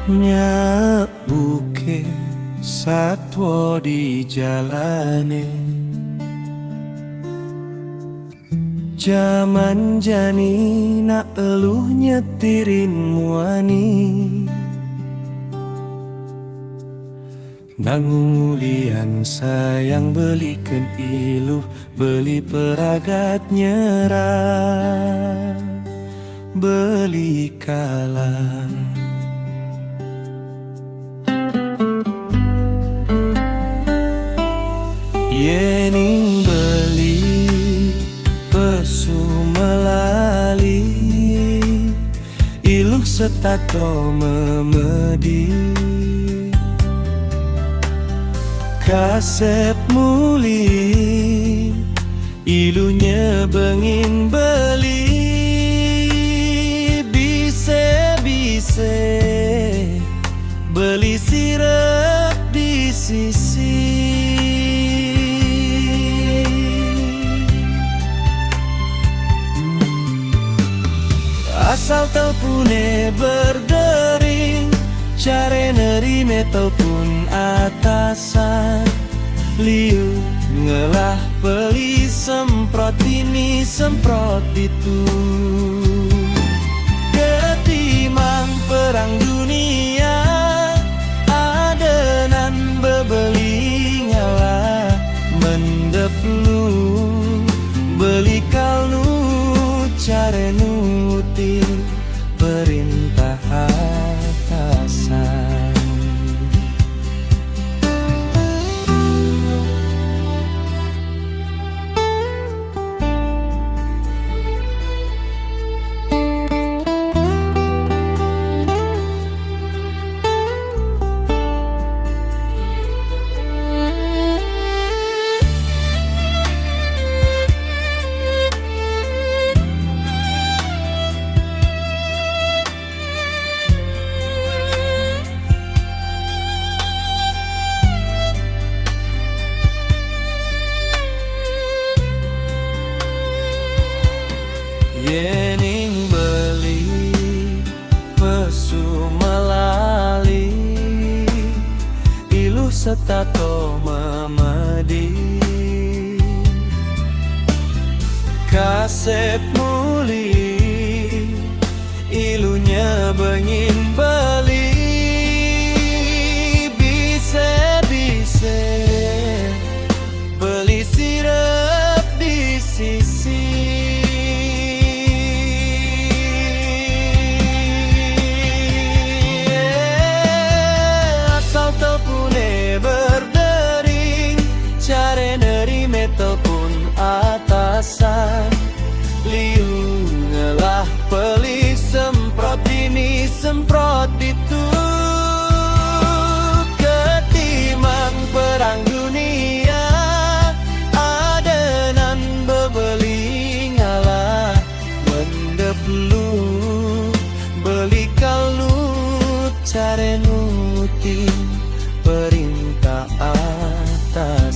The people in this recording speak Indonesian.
Nyak buke satwa di jalane, jaman jani nak eluh nyetirin muani. Nangulian sayang belikan iluh, beli peragat nyerah, beli kalah. Yening beli pesu melali, iluh setato memedi. Kasep muli, ilunya bengin beli. Bise-bise, beli sirap di sisi. Asal telepune berdering, care nerime telepon atasan. Liu ngelah beli semprot ini semprot itu. Ketimang perang dunia, adenan bebeli ngalah. Mendep lu beli kalnu, care nuti perintah atasan. Yening beli pesu melali, iluh setato memedi. Kasep muli, ilunya bengin beli. Bise-bise, beli sirap di sisi. Telepon atasan, liu ngelah beli semprot ini semprot itu. Ketimang perang dunia, adenan bebeli ngalah. Mendep lu beli kalnu, care nuti perintah atasan.